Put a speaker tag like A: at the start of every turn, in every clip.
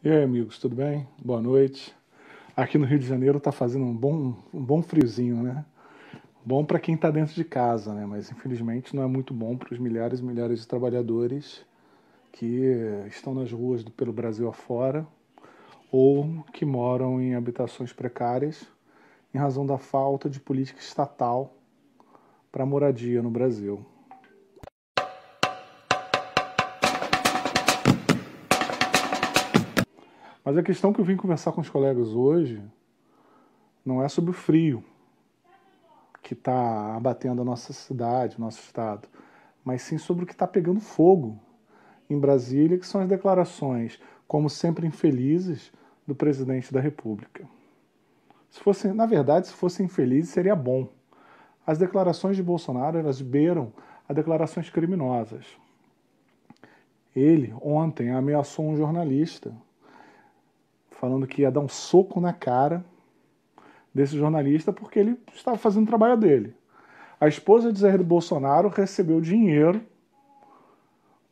A: E aí, amigos, tudo bem? Boa noite. Aqui no Rio de Janeiro está fazendo um bom friozinho, né? Bom para quem está dentro de casa, né? Mas infelizmente não é muito bom para os milhares e milhares de trabalhadores que estão nas ruas pelo Brasil afora ou que moram em habitações precárias em razão da falta de política estatal para moradia no Brasil. Mas a questão que eu vim conversar com os colegas hoje não é sobre o frio que está abatendo a nossa cidade, o nosso estado, mas sim sobre o que está pegando fogo em Brasília, que são as declarações, como sempre infelizes, do presidente da República. Na verdade, se fossem infelizes, seria bom. As declarações de Bolsonaro, elas beiram a declarações criminosas. Ele, ontem, ameaçou um jornalista, falando que ia dar um soco na cara desse jornalista porque ele estava fazendo o trabalho dele. A esposa de Jair Bolsonaro recebeu dinheiro,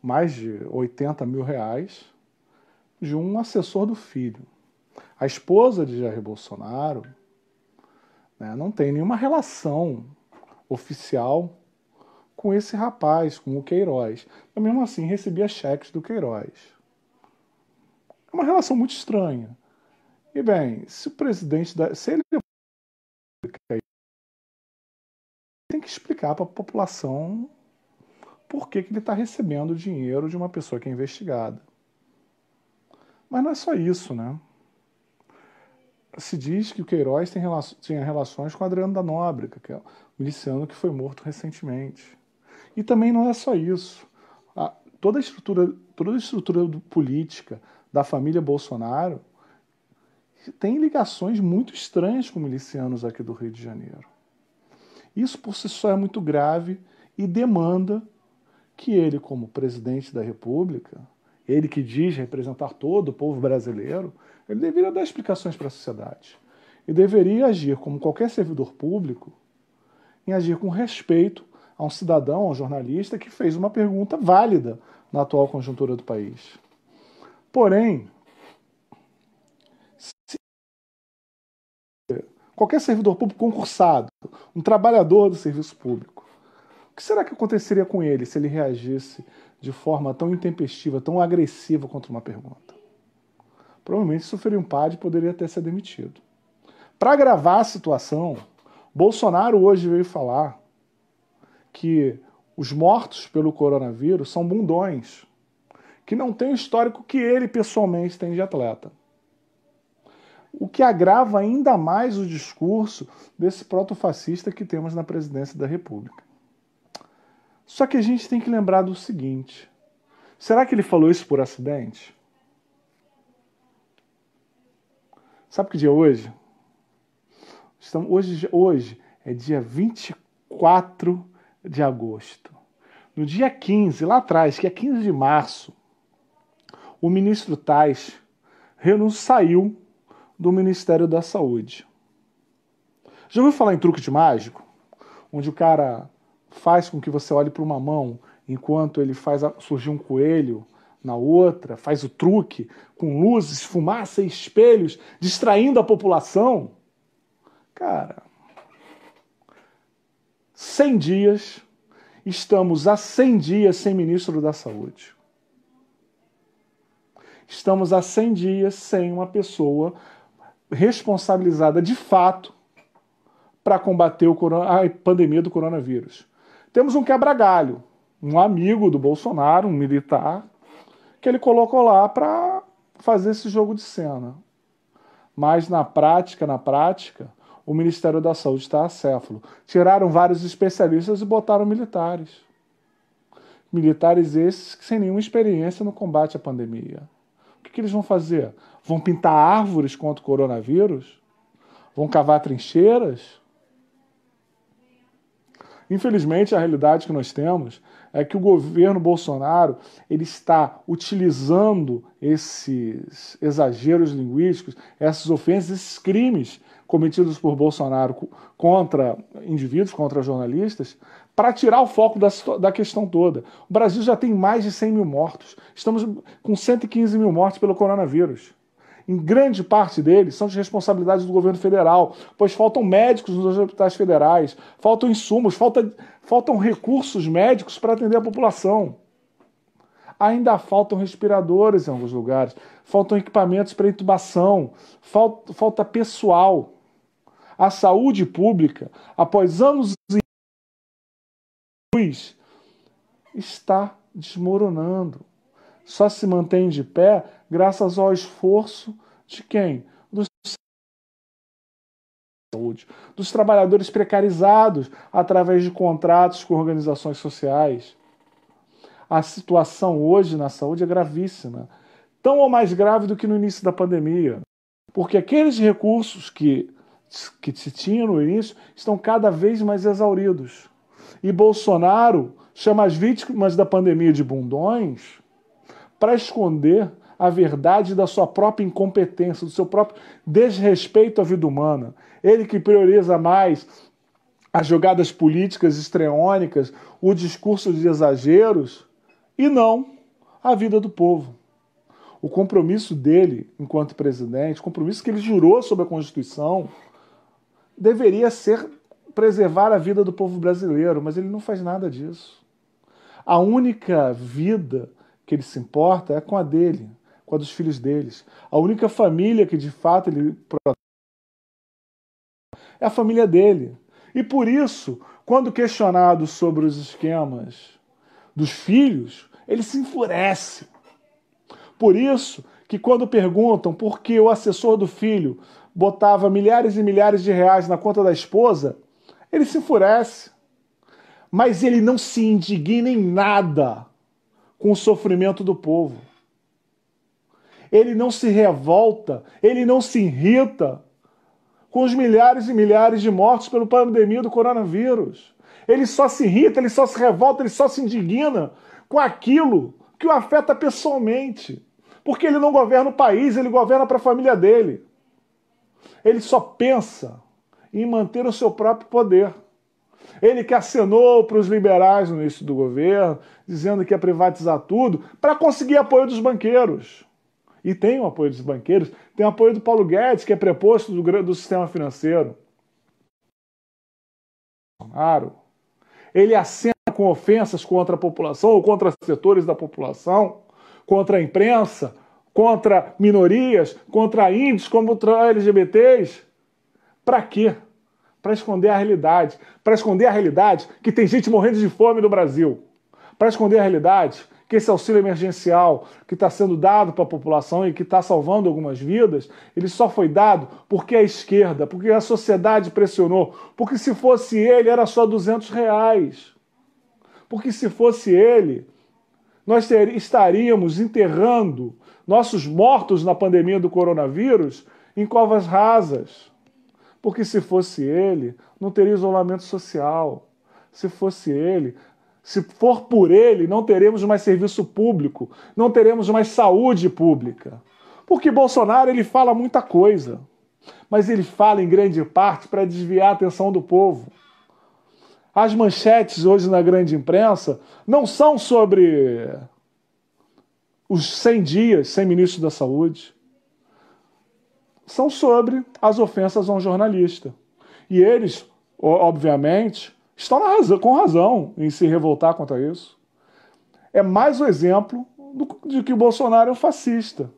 A: mais de 80 mil reais, de um assessor do filho. A esposa de Jair Bolsonaro, né, não tem nenhuma relação oficial com esse rapaz, com o Queiroz. Mas mesmo assim recebia cheques do Queiroz. É uma relação muito estranha. E bem, se o presidente se ele tem que explicar para a população por que ele está recebendo dinheiro de uma pessoa que é investigada. Mas não é só isso, né? Se diz que o Queiroz tinha relações com Adriano da Nóbrega, que é o miliciano que foi morto recentemente. E também não é só isso. Toda a estrutura política da família Bolsonaro tem ligações muito estranhas com milicianos aqui do Rio de Janeiro. Isso por si só é muito grave e demanda que ele, como presidente da República, ele que diz representar todo o povo brasileiro, ele deveria dar explicações para a sociedade. E deveria agir como qualquer servidor público, em agir com respeito a um cidadão, a um jornalista que fez uma pergunta válida na atual conjuntura do país. Porém, qualquer servidor público concursado, um trabalhador do serviço público, o que será que aconteceria com ele se ele reagisse de forma tão intempestiva, tão agressiva contra uma pergunta? Provavelmente sofreria um PAD e poderia até ser demitido. Para agravar a situação, Bolsonaro hoje veio falar que os mortos pelo coronavírus são bundões, que não tem o histórico que ele pessoalmente tem de atleta. O que agrava ainda mais o discurso desse protofascista que temos na presidência da República. Só que a gente tem que lembrar do seguinte: será que ele falou isso por acidente? Sabe que dia é hoje? Hoje é dia 24 de agosto. No dia 15, lá atrás, que é 15 de março, o ministro Tais saiu do Ministério da Saúde. Já ouviu falar em truque de mágico? Onde o cara faz com que você olhe para uma mão enquanto ele faz surgir um coelho na outra, faz o truque com luzes, fumaça e espelhos, distraindo a população? Cara, 100 dias, estamos há 100 dias sem ministro da Saúde. Estamos há 100 dias sem uma pessoa responsabilizada de fato para combater a pandemia do coronavírus. Temos um quebra-galho, um amigo do Bolsonaro, um militar, que ele colocou lá para fazer esse jogo de cena. Mas na prática, o Ministério da Saúde está acéfalo. Tiraram vários especialistas e botaram militares. Militares esses que sem nenhuma experiência no combate à pandemia. O que eles vão fazer? Vão pintar árvores contra o coronavírus? Vão cavar trincheiras? Infelizmente, a realidade que nós temos é que o governo Bolsonaro ele está utilizando esses exageros linguísticos, essas ofensas, esses crimes cometidos por Bolsonaro contra indivíduos, contra jornalistas, para tirar o foco da questão toda. O Brasil já tem mais de 100 mil mortos. Estamos com 115 mil mortes pelo coronavírus. Em grande parte deles são de responsabilidade do governo federal, pois faltam médicos nos hospitais federais, faltam insumos, faltam recursos médicos para atender a população. Ainda faltam respiradores em alguns lugares, faltam equipamentos para intubação, falta pessoal. A saúde pública, após anos e anos, está desmoronando. Só se mantém de pé graças ao esforço de quem? Dos trabalhadores precarizados através de contratos com organizações sociais. A situação hoje na saúde é gravíssima, tão ou mais grave do que no início da pandemia, porque aqueles recursos que se tinha no início estão cada vez mais exauridos. E Bolsonaro chama as vítimas da pandemia de bundões para esconder a verdade da sua própria incompetência, do seu próprio desrespeito à vida humana. Ele que prioriza mais as jogadas políticas histriônicas, o discurso de exageros, e não a vida do povo. O compromisso dele, enquanto presidente, o compromisso que ele jurou sobre a Constituição, deveria ser preservar a vida do povo brasileiro, mas ele não faz nada disso. A única vida que ele se importa é com a dele, com a dos filhos deles. A única família que de fato ele protege é a família dele. E por isso, quando questionado sobre os esquemas dos filhos, ele se enfurece. Por isso que quando perguntam por que o assessor do filho botava milhares e milhares de reais na conta da esposa, ele se enfurece. Mas ele não se indigna em nada com o sofrimento do povo. Ele não se revolta, ele não se irrita com os milhares e milhares de mortos pela pandemia do coronavírus. Ele só se irrita, ele só se revolta, ele só se indigna com aquilo que o afeta pessoalmente. Porque ele não governa o país, ele governa para a família dele. Ele só pensa em manter o seu próprio poder. Ele que acenou para os liberais no início do governo, dizendo que ia privatizar tudo, para conseguir apoio dos banqueiros. E tem o apoio dos banqueiros, tem o apoio do Paulo Guedes, que é preposto do sistema financeiro. Ele acena com ofensas contra a população, ou contra setores da população, contra a imprensa, contra minorias, contra índios, contra LGBTs. Para quê? Para esconder a realidade. Para esconder a realidade que tem gente morrendo de fome no Brasil. Para esconder a realidade que esse auxílio emergencial que está sendo dado para a população e que está salvando algumas vidas, ele só foi dado porque a esquerda, porque a sociedade pressionou. Porque se fosse ele, era só R$200. Porque se fosse ele, nós estaríamos enterrando nossos mortos na pandemia do coronavírus em covas rasas. Porque se fosse ele, não teria isolamento social. Se fosse ele, se for por ele, não teremos mais serviço público, não teremos mais saúde pública. Porque Bolsonaro, ele fala muita coisa, mas ele fala em grande parte para desviar a atenção do povo. As manchetes hoje na grande imprensa não são sobre os 100 dias sem ministro da Saúde. São sobre as ofensas a um jornalista. E eles, obviamente, estão com razão em se revoltar contra isso. É mais um exemplo de que o Bolsonaro é um fascista.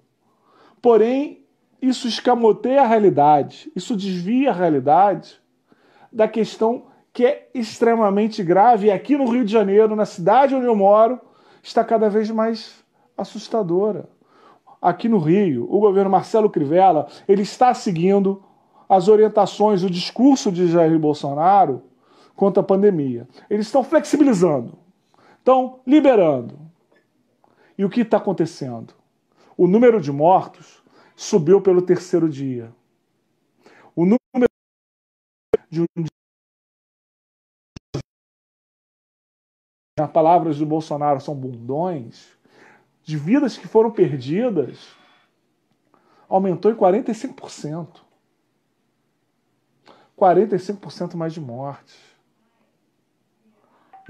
A: Porém, isso escamoteia a realidade, isso desvia a realidade da questão que é extremamente grave. E aqui no Rio de Janeiro, na cidade onde eu moro, está cada vez mais assustadora. Aqui no Rio, o governo Marcelo Crivella, ele está seguindo as orientações, o discurso de Jair Bolsonaro contra a pandemia. Eles estão flexibilizando, estão liberando. E o que está acontecendo? O número de mortos subiu pelo terceiro dia. O número de as palavras do Bolsonaro são bundões, de vidas que foram perdidas, aumentou em 45%. 45% mais de mortes.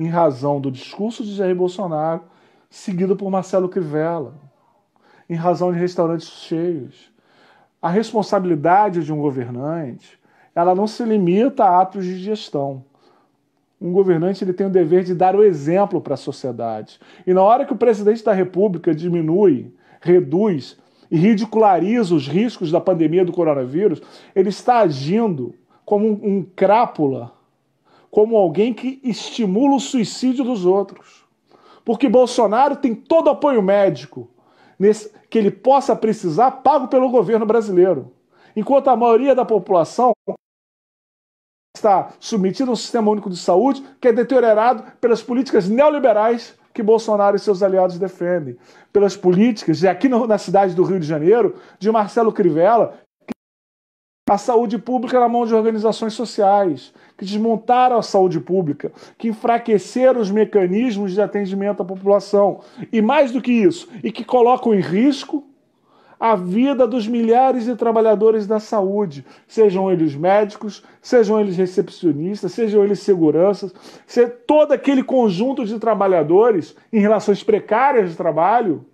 A: em razão do discurso de Jair Bolsonaro, seguido por Marcelo Crivella, em razão de restaurantes cheios. A responsabilidade de um governante, ela não se limita a atos de gestão. Um governante ele tem o dever de dar o exemplo para a sociedade. E na hora que o presidente da República diminui, reduz e ridiculariza os riscos da pandemia do coronavírus, ele está agindo como um crápula, como alguém que estimula o suicídio dos outros. Porque Bolsonaro tem todo o apoio médico que ele possa precisar, pago pelo governo brasileiro. Enquanto a maioria da população está submetida a um sistema único de saúde que é deteriorado pelas políticas neoliberais que Bolsonaro e seus aliados defendem. Pelas políticas, e aqui na cidade do Rio de Janeiro, de Marcelo Crivella, a saúde pública na mão de organizações sociais, que desmontaram a saúde pública, que enfraqueceram os mecanismos de atendimento à população. E mais do que isso, e que colocam em risco a vida dos milhares de trabalhadores da saúde, sejam eles médicos, sejam eles recepcionistas, sejam eles seguranças, todo aquele conjunto de trabalhadores em relações precárias de trabalho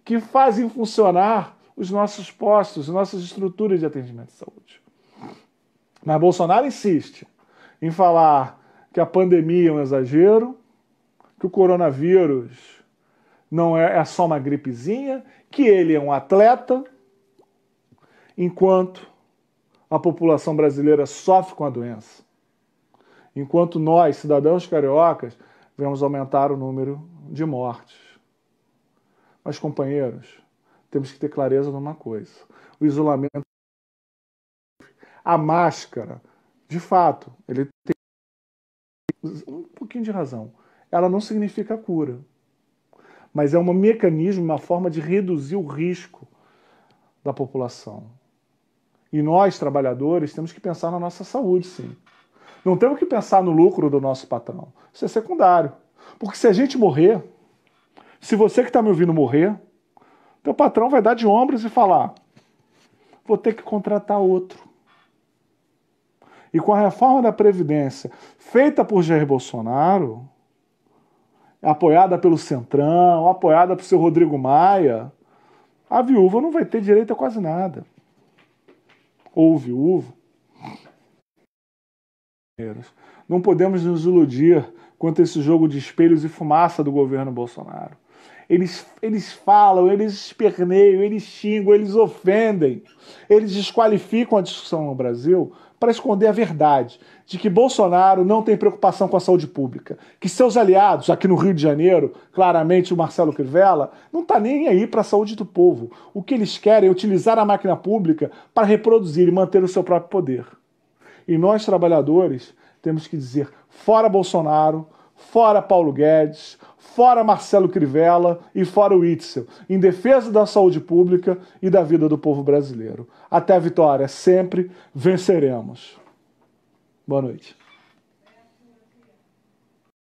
A: que fazem funcionar os nossos postos, as nossas estruturas de atendimento de saúde. Mas Bolsonaro insiste em falar que a pandemia é um exagero, que o coronavírus não é só uma gripezinha, que ele é um atleta, enquanto a população brasileira sofre com a doença. Enquanto nós, cidadãos cariocas, vamos aumentar o número de mortes. Mas, companheiros, temos que ter clareza numa coisa. O isolamento, a máscara, de fato, ele tem um pouquinho de razão. Ela não significa cura. Mas é um mecanismo, uma forma de reduzir o risco da população. E nós, trabalhadores, temos que pensar na nossa saúde, sim. Não temos que pensar no lucro do nosso patrão. Isso é secundário. Porque se a gente morrer, se você que está me ouvindo morrer, teu patrão vai dar de ombros e falar: vou ter que contratar outro. E com a reforma da Previdência feita por Jair Bolsonaro, apoiada pelo Centrão, apoiada pelo seu Rodrigo Maia, a viúva não vai ter direito a quase nada. Ou o viúvo. Não podemos nos iludir quanto a esse jogo de espelhos e fumaça do governo Bolsonaro. Eles falam, eles esperneiam, eles xingam, eles ofendem, eles desqualificam a discussão no Brasil para esconder a verdade de que Bolsonaro não tem preocupação com a saúde pública, que seus aliados, aqui no Rio de Janeiro, claramente o Marcelo Crivella, não está nem aí para a saúde do povo. O que eles querem é utilizar a máquina pública para reproduzir e manter o seu próprio poder. E nós, trabalhadores, temos que dizer: fora Bolsonaro, fora Paulo Guedes, fora Marcelo Crivella e fora o Witzel, em defesa da saúde pública e da vida do povo brasileiro. Até a vitória, sempre venceremos. Boa noite.